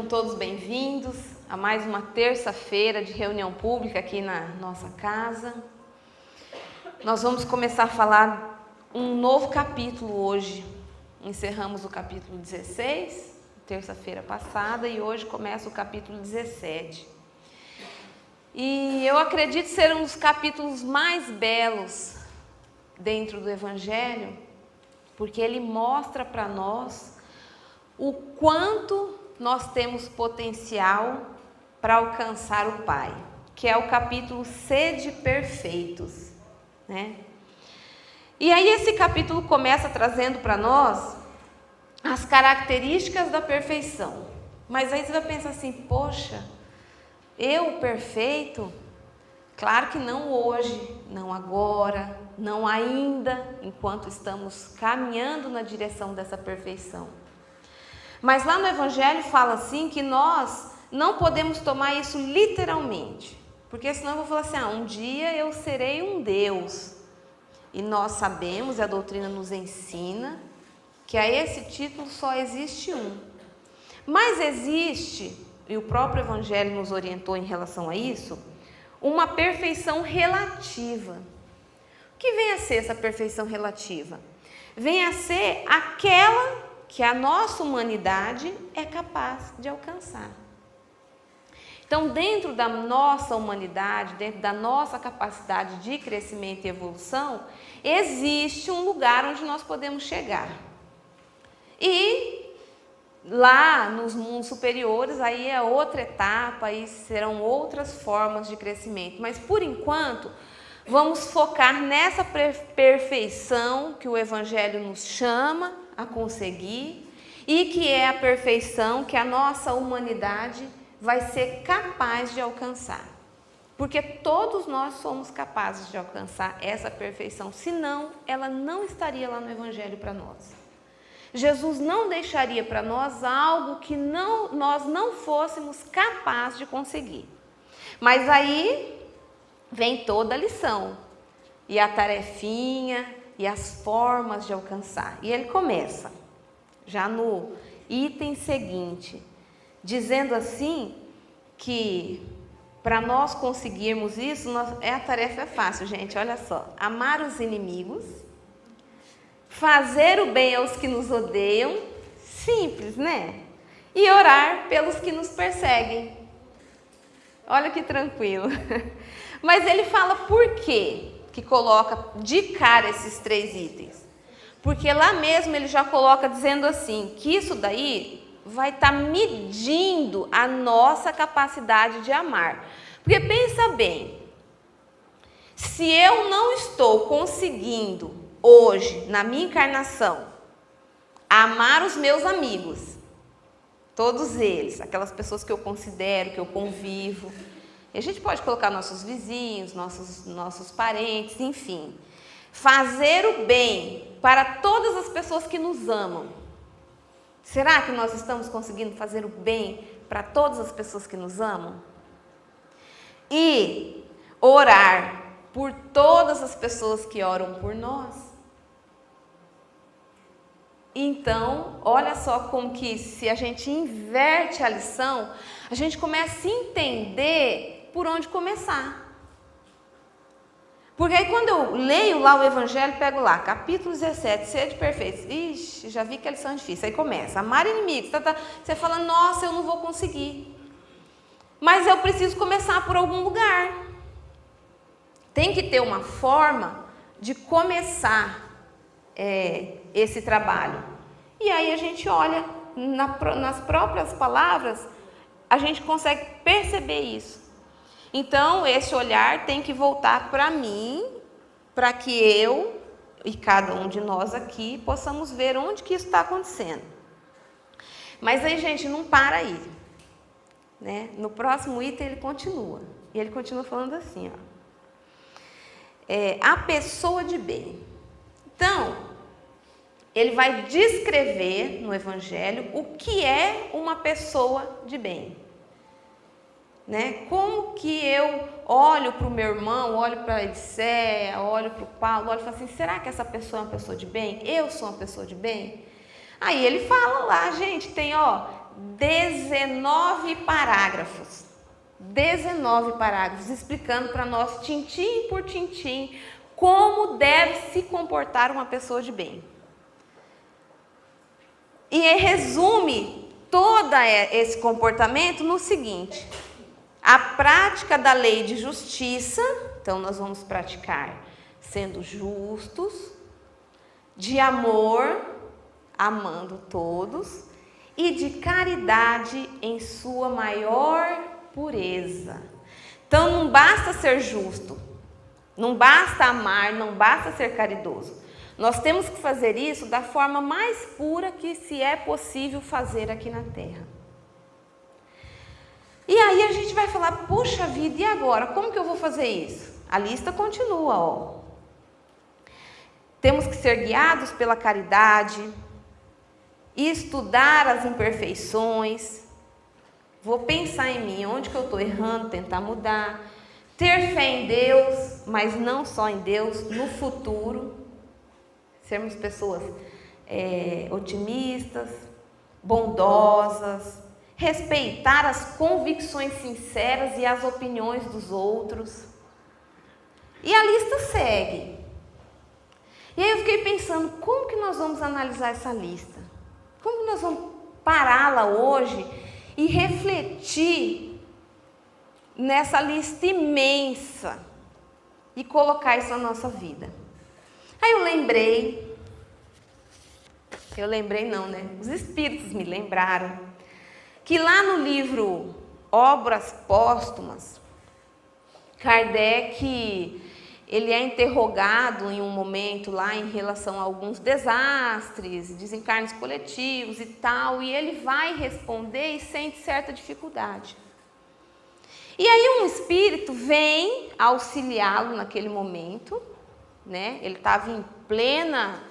Sejam todos bem-vindos a mais uma terça-feira de reunião pública aqui na nossa casa. Nós vamos começar a falar um novo capítulo hoje. Encerramos o capítulo 16, terça-feira passada, e hoje começa o capítulo 17. E eu acredito ser um dos capítulos mais belos dentro do Evangelho, porque ele mostra para nós o quanto nós temos potencial para alcançar o Pai, que é o capítulo Sede Perfeitos, né? E aí esse capítulo começa trazendo para nós as características da perfeição. Mas aí você vai pensar assim, poxa, eu perfeito? Claro que não hoje, não agora, não ainda, enquanto estamos caminhando na direção dessa perfeição. Mas lá no Evangelho fala assim que nós não podemos tomar isso literalmente. Porque senão eu vou falar assim, um dia eu serei um Deus. E nós sabemos, e a doutrina nos ensina, que a esse título só existe um. Mas existe, e o próprio Evangelho nos orientou em relação a isso, uma perfeição relativa. O que vem a ser essa perfeição relativa? Vem a ser aquela que a nossa humanidade é capaz de alcançar. Então, dentro da nossa humanidade, dentro da nossa capacidade de crescimento e evolução, existe um lugar onde nós podemos chegar. E lá nos mundos superiores, aí é outra etapa, aí serão outras formas de crescimento. Mas, por enquanto, vamos focar nessa perfeição que o Evangelho nos chama a conseguir e que é a perfeição que a nossa humanidade vai ser capaz de alcançar. Porque todos nós somos capazes de alcançar essa perfeição, senão ela não estaria lá no Evangelho para nós. Jesus não deixaria para nós algo que nós não fôssemos capazes de conseguir. Mas aí vem toda a lição, e a tarefinha, e as formas de alcançar. E ele começa, já no item seguinte, dizendo assim que para nós conseguirmos isso, a tarefa é fácil, gente, olha só. Amar os inimigos, fazer o bem aos que nos odeiam, simples, né? E orar pelos que nos perseguem. Olha que tranquilo. Mas ele fala por quê que coloca de cara esses 3 itens. Porque lá mesmo ele já coloca dizendo assim, que isso daí vai estar medindo a nossa capacidade de amar. Porque pensa bem, se eu não estou conseguindo hoje, na minha encarnação, amar os meus amigos, todos eles, aquelas pessoas que eu considero, que eu convivo, e a gente pode colocar nossos vizinhos, nossos parentes, enfim. Fazer o bem para todas as pessoas que nos amam. Será que nós estamos conseguindo fazer o bem para todas as pessoas que nos amam? E orar por todas as pessoas que oram por nós. Então, olha só como que se a gente inverte a lição, a gente começa a entender por onde começar. Porque aí quando eu leio lá o Evangelho, pego lá, capítulo 17, sede perfeitos. Ixi, já vi que a lição é difícil. Aí começa, amar inimigos. Você fala, nossa, eu não vou conseguir. Mas eu preciso começar por algum lugar. Tem que ter uma forma de começar esse trabalho. E aí a gente olha nas próprias palavras, a gente consegue perceber isso. Então, esse olhar tem que voltar para mim, para que eu e cada um de nós aqui possamos ver onde que isso está acontecendo. Mas aí, gente, não para aí, né? No próximo item ele continua. E ele continua falando assim, a pessoa de bem. Então, ele vai descrever no Evangelho o que é uma pessoa de bem. Né? Como que eu olho para o meu irmão, olho para a Elisséia, olho para o Paulo, olho e falo assim, será que essa pessoa é uma pessoa de bem? Eu sou uma pessoa de bem? Aí ele fala lá, gente, tem 19 parágrafos. 19 parágrafos explicando para nós, tintim por tintim, como deve se comportar uma pessoa de bem. E resume todo esse comportamento no seguinte: a prática da lei de justiça, então nós vamos praticar sendo justos, de amor, amando todos, e de caridade em sua maior pureza. Então não basta ser justo, não basta amar, não basta ser caridoso. Nós temos que fazer isso da forma mais pura que se é possível fazer aqui na Terra. E aí a gente vai falar, puxa vida, e agora? Como que eu vou fazer isso? A lista continua, ó. Temos que ser guiados pela caridade, estudar as imperfeições, vou pensar em mim, onde que eu estou errando, tentar mudar, ter fé em Deus, mas não só em Deus, no futuro, sermos pessoas otimistas, bondosas, respeitar as convicções sinceras e as opiniões dos outros. E a lista segue. E aí eu fiquei pensando, como que nós vamos analisar essa lista? Como que nós vamos pará-la hoje e refletir nessa lista imensa e colocar isso na nossa vida? Aí eu lembrei não, né? Os espíritos me lembraram que lá no livro Obras Póstumas, Kardec, ele é interrogado em um momento lá em relação a alguns desastres, desencarnes coletivos e tal, e ele vai responder e sente certa dificuldade. E aí um espírito vem auxiliá-lo naquele momento, né? Ele estava em plena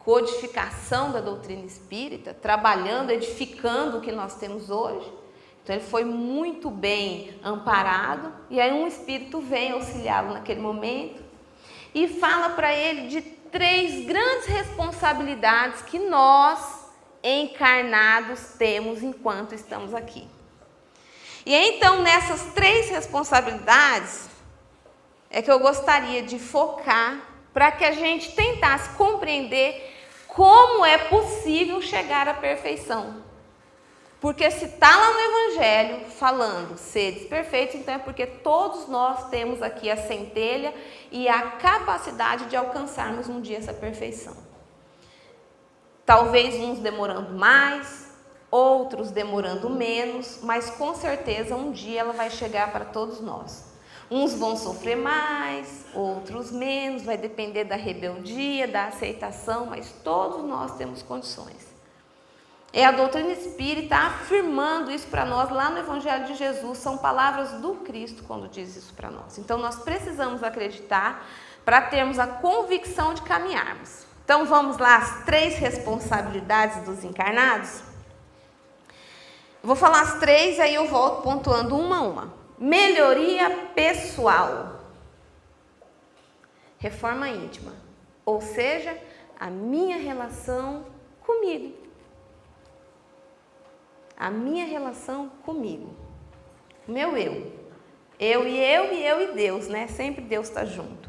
codificação da doutrina espírita, trabalhando, edificando o que nós temos hoje. Então ele foi muito bem amparado, e aí um espírito vem auxiliá-lo naquele momento e fala para ele de 3 grandes responsabilidades que nós, encarnados, temos enquanto estamos aqui. E aí, então, nessas 3 responsabilidades é que eu gostaria de focar para que a gente tentasse compreender como é possível chegar à perfeição. Porque se está lá no Evangelho falando seres perfeitos, então é porque todos nós temos aqui a centelha e a capacidade de alcançarmos um dia essa perfeição. Talvez uns demorando mais, outros demorando menos, mas com certeza um dia ela vai chegar para todos nós. Uns vão sofrer mais, outros menos, vai depender da rebeldia, da aceitação, mas todos nós temos condições. É a doutrina espírita afirmando isso para nós lá no Evangelho de Jesus. São palavras do Cristo quando diz isso para nós. Então nós precisamos acreditar para termos a convicção de caminharmos. Então vamos lá, as 3 responsabilidades dos encarnados. Vou falar as 3, aí eu volto pontuando uma a uma. Melhoria pessoal. Reforma íntima. Ou seja, a minha relação comigo. A minha relação comigo. O meu eu. Eu e Deus, né? Sempre Deus está junto.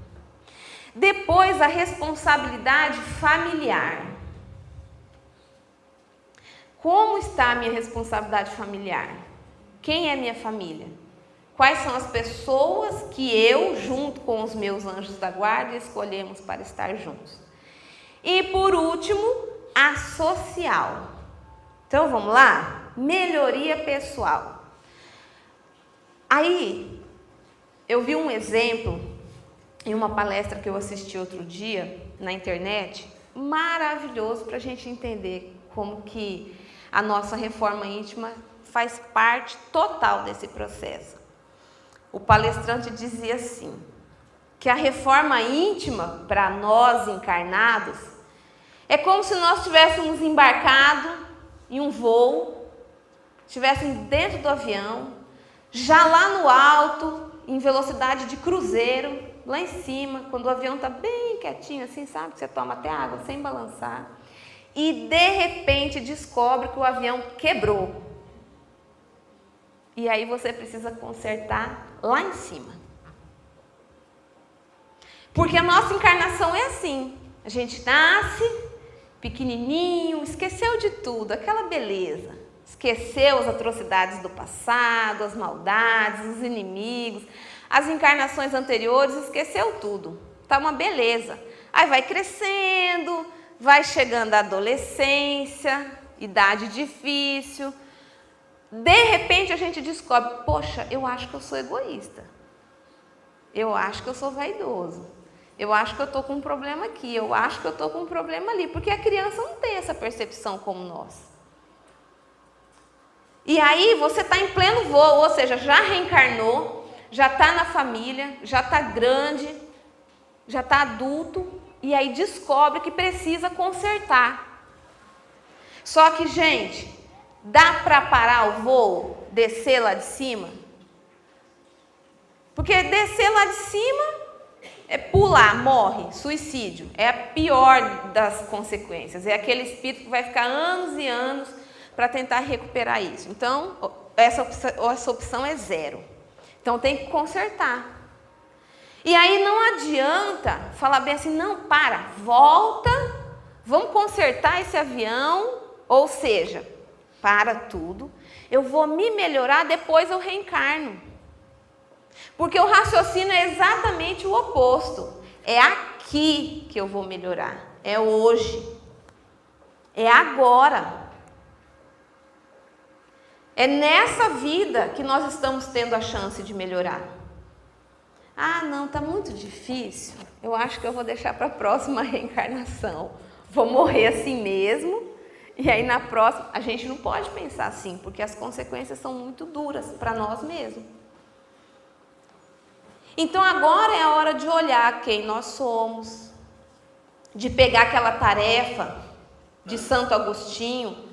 Depois, a responsabilidade familiar. Como está a minha responsabilidade familiar? Quem é minha família? Quais são as pessoas que eu, junto com os meus anjos da guarda, escolhemos para estar juntos? E por último, a social. Então vamos lá? Melhoria pessoal. Aí, eu vi um exemplo em uma palestra que eu assisti outro dia na internet, maravilhoso para a gente entender como que a nossa reforma íntima faz parte total desse processo. O palestrante dizia assim, que a reforma íntima para nós encarnados é como se nós tivéssemos embarcado em um voo, estivéssemos dentro do avião, já lá no alto, em velocidade de cruzeiro, lá em cima, quando o avião está bem quietinho assim, sabe? Você toma até água sem balançar. e de repente descobre que o avião quebrou. E aí você precisa consertar lá em cima. Porque a nossa encarnação é assim. A gente nasce pequenininho, esqueceu de tudo, aquela beleza. Esqueceu as atrocidades do passado, as maldades, os inimigos, as encarnações anteriores, esqueceu tudo. Tá uma beleza. Aí vai crescendo, vai chegando a adolescência, idade difícil. De repente a gente descobre, poxa, eu acho que eu sou egoísta. Eu acho que eu sou vaidoso. Eu acho que eu estou com um problema aqui, eu acho que eu estou com um problema ali. Porque a criança não tem essa percepção como nós. E aí você está em pleno voo, ou seja, já reencarnou, já está na família, já está grande, já está adulto, e aí descobre que precisa consertar. Só que, gente, dá para parar o voo, descer lá de cima? Porque descer lá de cima é pular, morre, suicídio. É a pior das consequências. É aquele espírito que vai ficar anos e anos para tentar recuperar isso. Então, essa opção é zero. Então, tem que consertar. E aí não adianta falar bem assim, não, volta, vamos consertar esse avião, ou seja, para tudo, eu vou me melhorar, depois eu reencarno. Porque o raciocínio é exatamente o oposto. É aqui que eu vou melhorar, é hoje, é agora. É nessa vida que nós estamos tendo a chance de melhorar. Ah, não, está muito difícil. Eu acho que eu vou deixar para a próxima reencarnação. Vou morrer assim mesmo. E aí na próxima, a gente não pode pensar assim, porque as consequências são muito duras para nós mesmos. Então agora é a hora de olhar quem nós somos, de pegar aquela tarefa de Santo Agostinho,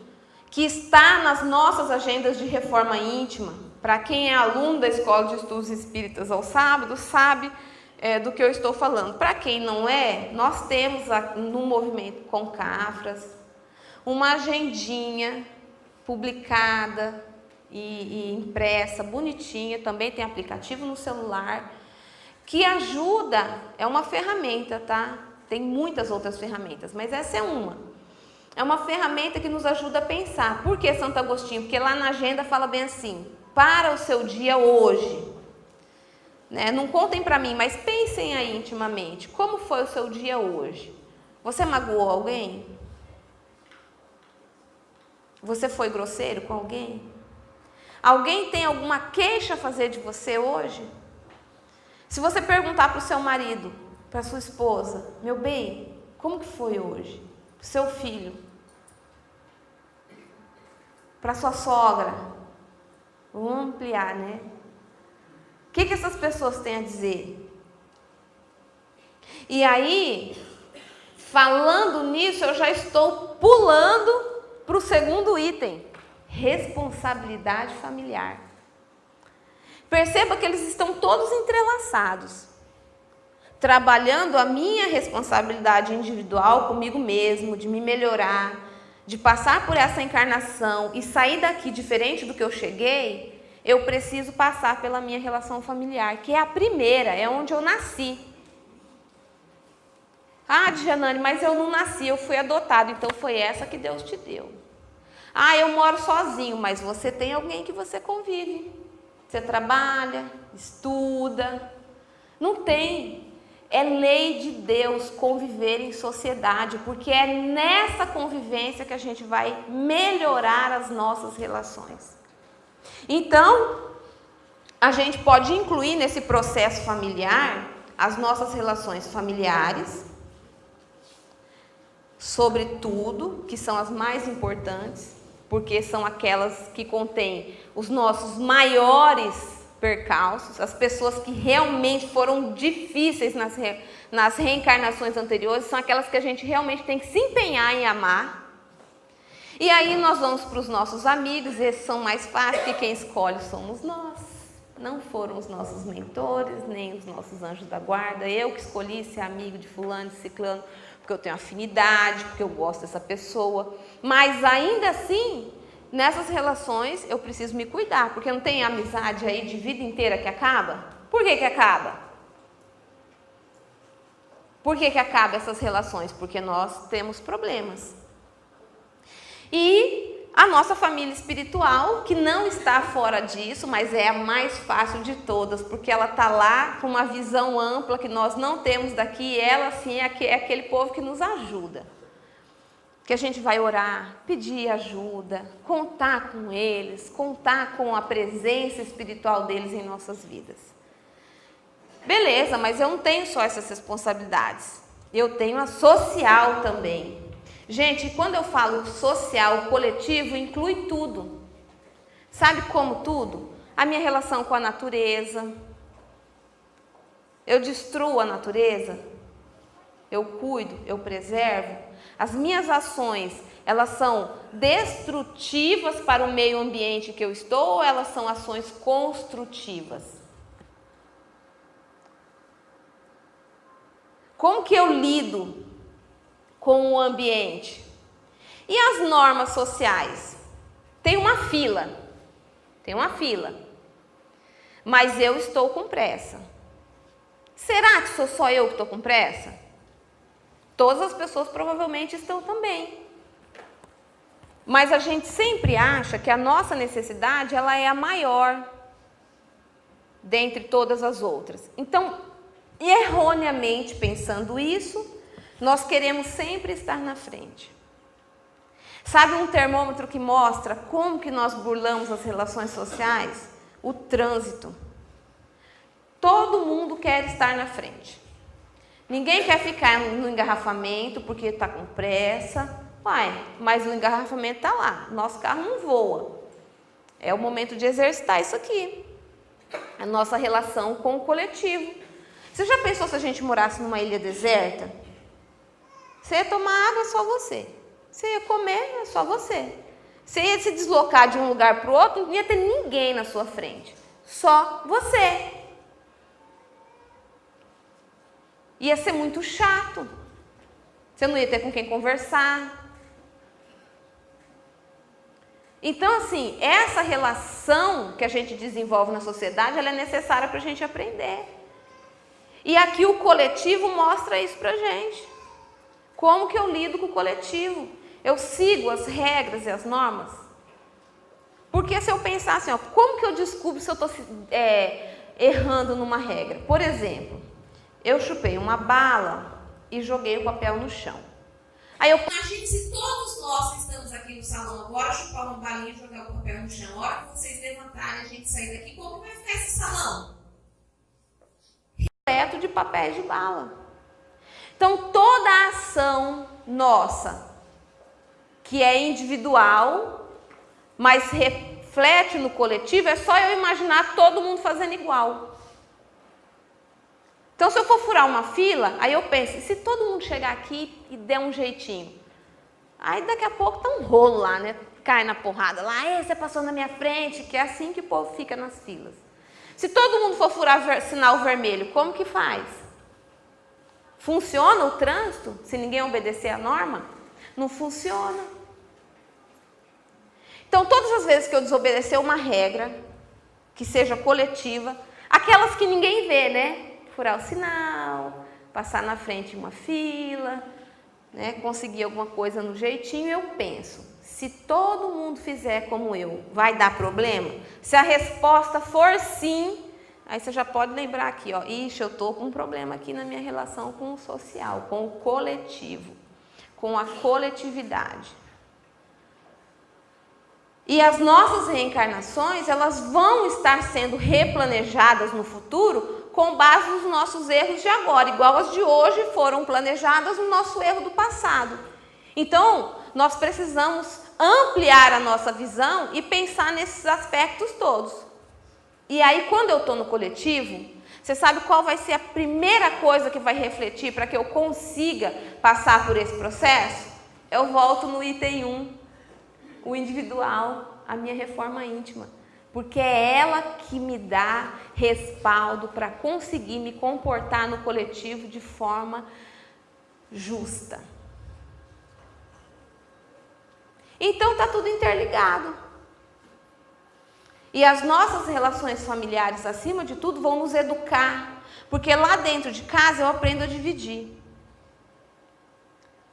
que está nas nossas agendas de reforma íntima. Para quem é aluno da Escola de Estudos Espíritas aos sábados, sabe do que eu estou falando. Para quem não é, nós temos no Movimento Concafras uma agendinha publicada e impressa, bonitinha, também tem aplicativo no celular, que ajuda, é uma ferramenta, tá? Tem muitas outras ferramentas, mas essa é uma. É uma ferramenta que nos ajuda a pensar. Por que Santo Agostinho? Porque lá na agenda fala bem assim, para o seu dia hoje. Né? Não contem para mim, mas pensem aí intimamente, como foi o seu dia hoje? Você magoou alguém? Você foi grosseiro com alguém? Alguém tem alguma queixa a fazer de você hoje? Se você perguntar para o seu marido, para a sua esposa, meu bem, como que foi hoje? Para o seu filho, para a sua sogra, vamos ampliar, né? O que essas pessoas têm a dizer? E aí, falando nisso, eu já estou pulando para o segundo item, responsabilidade familiar. Perceba que eles estão todos entrelaçados. Trabalhando a minha responsabilidade individual comigo mesmo, de me melhorar, de passar por essa encarnação e sair daqui diferente do que eu cheguei, eu preciso passar pela minha relação familiar, que é a primeira, é onde eu nasci. Ah, Djanane, mas eu não nasci, eu fui adotado, então foi essa que Deus te deu. Ah, eu moro sozinho, mas você tem alguém que você convive. Você trabalha, estuda. Não tem. É lei de Deus conviver em sociedade, porque é nessa convivência que a gente vai melhorar as nossas relações. Então, a gente pode incluir nesse processo familiar as nossas relações familiares, sobretudo, que são as mais importantes, porque são aquelas que contêm os nossos maiores percalços, as pessoas que realmente foram difíceis nas reencarnações anteriores, são aquelas que a gente realmente tem que se empenhar em amar. E aí nós vamos para os nossos amigos, esses são mais fáceis, que quem escolhe somos nós. Não foram os nossos mentores, nem os nossos anjos da guarda, eu que escolhi ser amigo de fulano, de ciclano, porque eu tenho afinidade, porque eu gosto dessa pessoa. Mas ainda assim, nessas relações eu preciso me cuidar, porque não tem amizade aí de vida inteira que acaba? Por que acaba? Por que acaba essas relações? Porque nós temos problemas. E a nossa família espiritual, que não está fora disso, mas é a mais fácil de todas, porque ela está lá com uma visão ampla que nós não temos daqui, e ela sim é aquele povo que nos ajuda. Que a gente vai orar, pedir ajuda, contar com eles, contar com a presença espiritual deles em nossas vidas. Beleza, mas eu não tenho só essas responsabilidades, eu tenho a social também. Gente, quando eu falo social, coletivo, inclui tudo. Sabe como tudo? A minha relação com a natureza. Eu destruo a natureza? Eu cuido, eu preservo? As minhas ações, elas são destrutivas para o meio ambiente que eu estou ou elas são ações construtivas? Como que eu lido com o ambiente? E as normas sociais? Tem uma fila, mas eu estou com pressa. Será que sou só eu que estou com pressa? Todas as pessoas provavelmente estão também. Mas a gente sempre acha que a nossa necessidade ela é a maior dentre todas as outras. Então, erroneamente pensando isso, nós queremos sempre estar na frente. Sabe um termômetro que mostra como que nós burlamos as relações sociais? O trânsito. Todo mundo quer estar na frente. Ninguém quer ficar no engarrafamento porque está com pressa. Mas o engarrafamento está lá. Nosso carro não voa. É o momento de exercitar isso aqui. A nossa relação com o coletivo. Você já pensou se a gente morasse numa ilha deserta? Você ia tomar água, é só você. Você ia comer, é só você. Você ia se deslocar de um lugar para o outro, não ia ter ninguém na sua frente. Só você. Ia ser muito chato. Você não ia ter com quem conversar. Então, assim, essa relação que a gente desenvolve na sociedade, ela é necessária para a gente aprender. E aqui o coletivo mostra isso para a gente. Como que eu lido com o coletivo? Eu sigo as regras e as normas? Porque se eu pensar assim, como que eu descubro se eu estou errando numa regra? Por exemplo, eu chupei uma bala e joguei o papel no chão. Aí eu imagine se todos nós que estamos aqui no salão agora chupar uma balinha e jogar o papel no chão. A hora que vocês levantarem e a gente sair daqui, como vai ficar esse salão? Repleto de papéis de bala. Então, toda a ação nossa, que é individual, mas reflete no coletivo, é só eu imaginar todo mundo fazendo igual. Então, se eu for furar uma fila, aí eu penso, e se todo mundo chegar aqui e der um jeitinho? Aí daqui a pouco tá um rolo lá, né? Cai na porrada lá, você passou na minha frente, que é assim que o povo fica nas filas. Se todo mundo for furar sinal vermelho, como que faz? Funciona o trânsito se ninguém obedecer a norma? Não funciona. Então, todas as vezes que eu desobedecer uma regra, que seja coletiva, aquelas que ninguém vê, né? Furar o sinal, passar na frente de uma fila, né? Conseguir alguma coisa no jeitinho, eu penso, se todo mundo fizer como eu, vai dar problema? Se a resposta for sim, aí você já pode lembrar aqui, ixi, eu estou com um problema aqui na minha relação com o social, com o coletivo, com a coletividade. E as nossas reencarnações, elas vão estar sendo replanejadas no futuro com base nos nossos erros de agora, igual as de hoje foram planejadas no nosso erro do passado. Então, nós precisamos ampliar a nossa visão e pensar nesses aspectos todos. E aí, quando eu estou no coletivo, você sabe qual vai ser a primeira coisa que vai refletir para que eu consiga passar por esse processo? Eu volto no item 1, o individual, a minha reforma íntima. Porque é ela que me dá respaldo para conseguir me comportar no coletivo de forma justa. Então está tudo interligado. E as nossas relações familiares, acima de tudo, vão nos educar. Porque lá dentro de casa eu aprendo a dividir.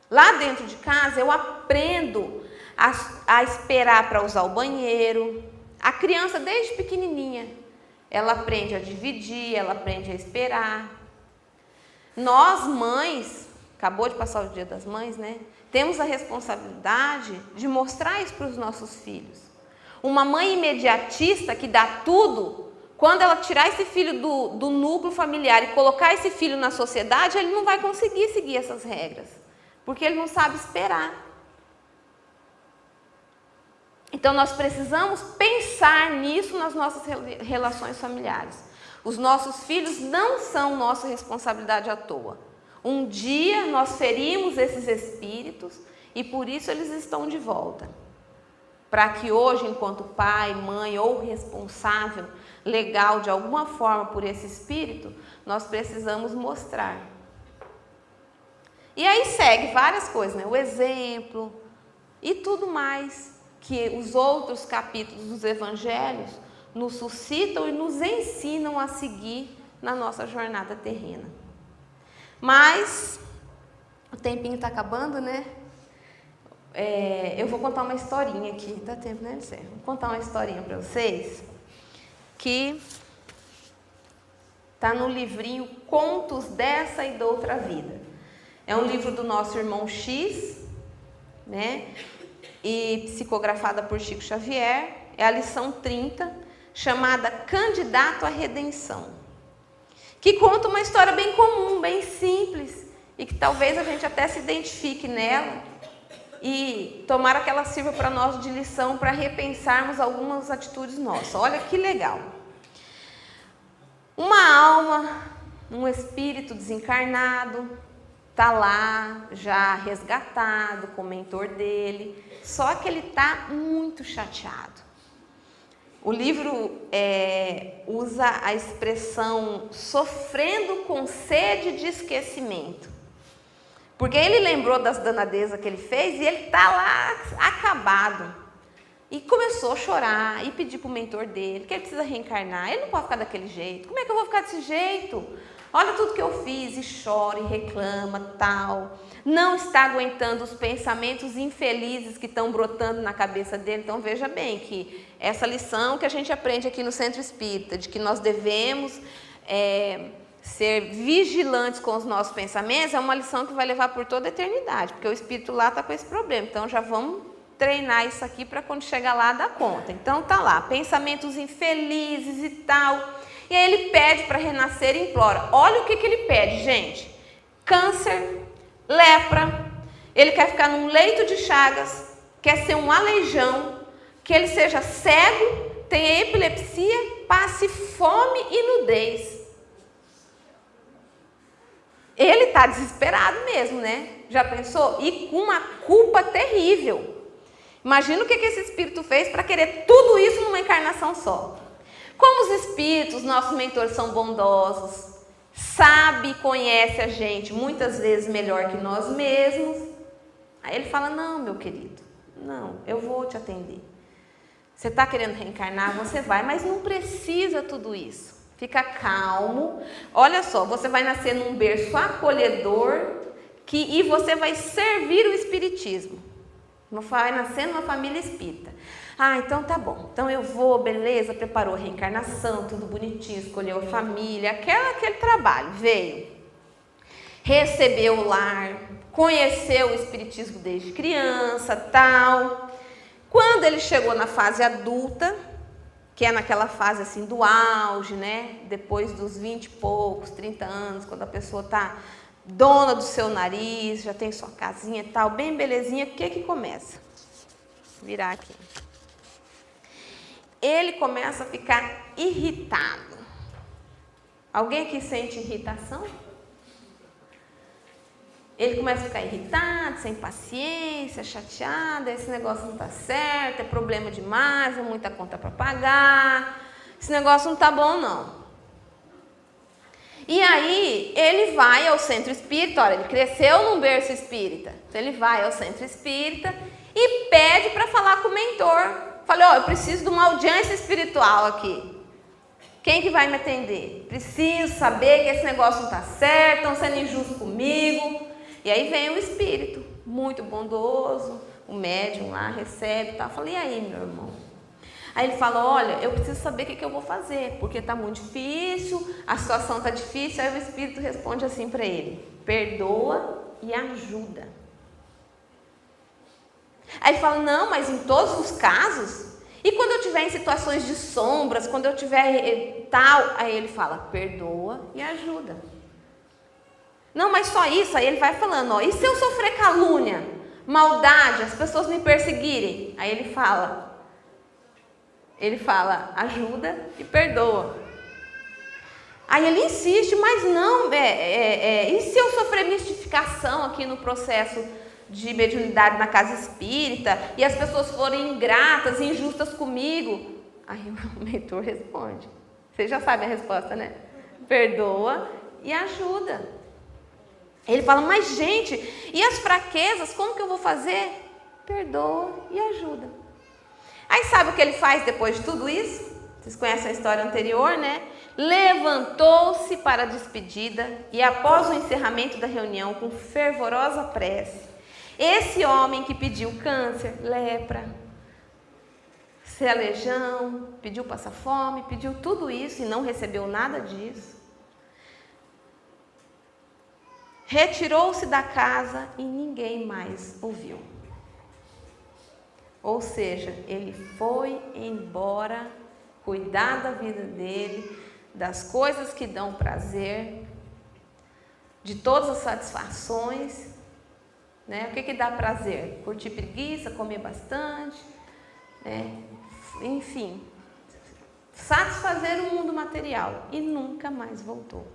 Lá dentro de casa eu aprendo a esperar para usar o banheiro. A criança, desde pequenininha, ela aprende a dividir, ela aprende a esperar. Nós, mães, acabou de passar o Dia das Mães, né? Temos a responsabilidade de mostrar isso para os nossos filhos. Uma mãe imediatista que dá tudo, quando ela tirar esse filho do núcleo familiar e colocar esse filho na sociedade, ele não vai conseguir seguir essas regras, porque ele não sabe esperar. Então nós precisamos pensar nisso nas nossas relações familiares. Os nossos filhos não são nossa responsabilidade à toa. Um dia nós ferimos esses espíritos e por isso eles estão de volta. Para que hoje, enquanto pai, mãe ou responsável legal de alguma forma por esse espírito, nós precisamos mostrar. E aí segue várias coisas, né? O exemplo e tudo mais que os outros capítulos dos evangelhos nos suscitam e nos ensinam a seguir na nossa jornada terrena. Mas o tempinho está acabando, né? Eu vou contar uma historinha aqui. Dá tempo, né, Liceu? Vou contar uma historinha para vocês que está no livrinho Contos dessa e da Outra Vida. É um livro do nosso irmão X, né? E psicografada por Chico Xavier. É a lição 30, chamada Candidato à Redenção, que conta uma história bem comum, bem simples, e que talvez a gente até se identifique nela, e tomara que ela sirva para nós de lição para repensarmos algumas atitudes nossas. Olha que legal. Uma alma, um espírito desencarnado, está lá, já resgatado com o mentor dele, só que ele está muito chateado. O livro usa a expressão sofrendo com sede de esquecimento. Porque ele lembrou das danadezas que ele fez e ele está lá acabado. E começou a chorar e pedir para o mentor dele que ele precisa reencarnar. Ele não pode ficar daquele jeito. Como é que eu vou ficar desse jeito? Olha tudo que eu fiz, e chora, e reclama, tal. Não está aguentando os pensamentos infelizes que estão brotando na cabeça dele. Então veja bem que essa lição que a gente aprende aqui no Centro Espírita, de que nós devemos ser vigilantes com os nossos pensamentos, é uma lição que vai levar por toda a eternidade, porque o espírito lá está com esse problema. Então já vamos treinar isso aqui para quando chegar lá dar conta. Então tá lá, pensamentos infelizes e tal. E aí ele pede para renascer e implora. Olha o que ele pede, gente. Câncer, lepra, ele quer ficar num leito de chagas, quer ser um aleijão, que ele seja cego, tenha epilepsia, passe fome e nudez. Ele está desesperado mesmo, né? Já pensou? E com uma culpa terrível. Imagina o que esse espírito fez para querer tudo isso numa encarnação só. Como os espíritos, nossos mentores são bondosos, sabe e conhece a gente muitas vezes melhor que nós mesmos. Aí ele fala, não, meu querido, não, eu vou te atender. Você está querendo reencarnar, você vai, mas não precisa tudo isso. Fica calmo. Olha só, você vai nascer num berço acolhedor e você vai servir o espiritismo. Vai nascer numa família espírita. Ah, então tá bom. Então eu vou, beleza, preparou a reencarnação, tudo bonitinho, escolheu a família, aquele trabalho. Veio, recebeu o lar, conheceu o espiritismo desde criança, tal. Quando ele chegou na fase adulta, que é naquela fase assim do auge, né? Depois dos 20 e poucos, 30 anos, quando a pessoa tá dona do seu nariz, já tem sua casinha e tal, bem belezinha, o que começa? Virar aqui. Ele começa a ficar irritado. Alguém aqui sente irritação? Ele começa a ficar irritado, sem paciência, chateado, esse negócio não está certo, é problema demais, é muita conta para pagar, esse negócio não está bom não. E aí ele vai ao centro espírita, olha, ele cresceu num berço espírita. Então ele vai ao centro espírita e pede para falar com o mentor. Falei, eu preciso de uma audiência espiritual aqui. Quem que vai me atender? Preciso saber que esse negócio não está certo, estão sendo injustos comigo. E aí vem o espírito, muito bondoso, o médium lá recebe e tal. Falei, e aí, meu irmão? Aí ele fala, olha, eu preciso saber o que eu vou fazer, porque está muito difícil, a situação está difícil. Aí o espírito responde assim para ele, perdoa e ajuda. Aí ele fala, não, mas em todos os casos, e quando eu estiver em situações de sombras, quando eu estiver tal, aí ele fala, perdoa e ajuda. Não, mas só isso, aí ele vai falando, e se eu sofrer calúnia, maldade, as pessoas me perseguirem? Aí ele fala, ajuda e perdoa. Aí ele insiste, mas não, e se eu sofrer mistificação aqui no processo de mediunidade na casa espírita, e as pessoas forem ingratas, injustas comigo? Aí o mentor responde, vocês já sabem a resposta, né? Perdoa e ajuda. Ele fala, mas gente, e as fraquezas, como que eu vou fazer? Perdoa e ajuda. Aí sabe o que ele faz depois de tudo isso? Vocês conhecem a história anterior, né? Levantou-se para a despedida e após o encerramento da reunião, com fervorosa prece, esse homem que pediu câncer, lepra, celejão, pediu passar fome, pediu tudo isso e não recebeu nada disso, retirou-se da casa e ninguém mais ouviu. Ou seja, ele foi embora cuidar da vida dele, das coisas que dão prazer, de todas as satisfações, né? O que dá prazer? Curtir preguiça, comer bastante, né? Enfim, satisfazer o mundo material, e nunca mais voltou.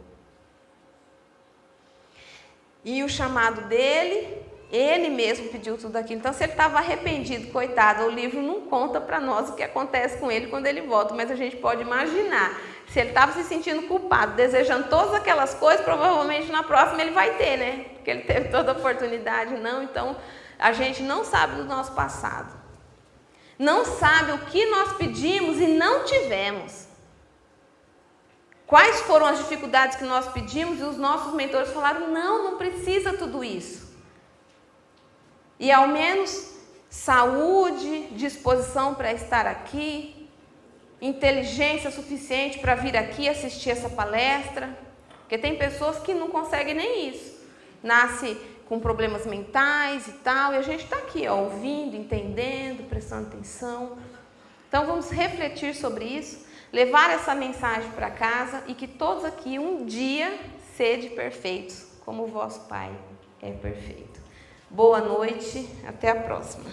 E o chamado dele, ele mesmo pediu tudo aquilo. Então, se ele estava arrependido, coitado, o livro não conta para nós o que acontece com ele quando ele volta, mas a gente pode imaginar. Se ele estava se sentindo culpado, desejando todas aquelas coisas, provavelmente na próxima ele vai ter, né? Porque ele teve toda a oportunidade, não. Então, a gente não sabe do nosso passado. Não sabe o que nós pedimos e não tivemos. Quais foram as dificuldades que nós pedimos e os nossos mentores falaram, não precisa tudo isso. E ao menos saúde, disposição para estar aqui, inteligência suficiente para vir aqui assistir essa palestra, porque tem pessoas que não conseguem nem isso, nasce com problemas mentais e tal, e a gente está aqui, ouvindo, entendendo, prestando atenção. Então vamos refletir sobre isso, levar essa mensagem para casa e que todos aqui um dia sede perfeitos, como o vosso Pai é perfeito. Boa noite, até a próxima.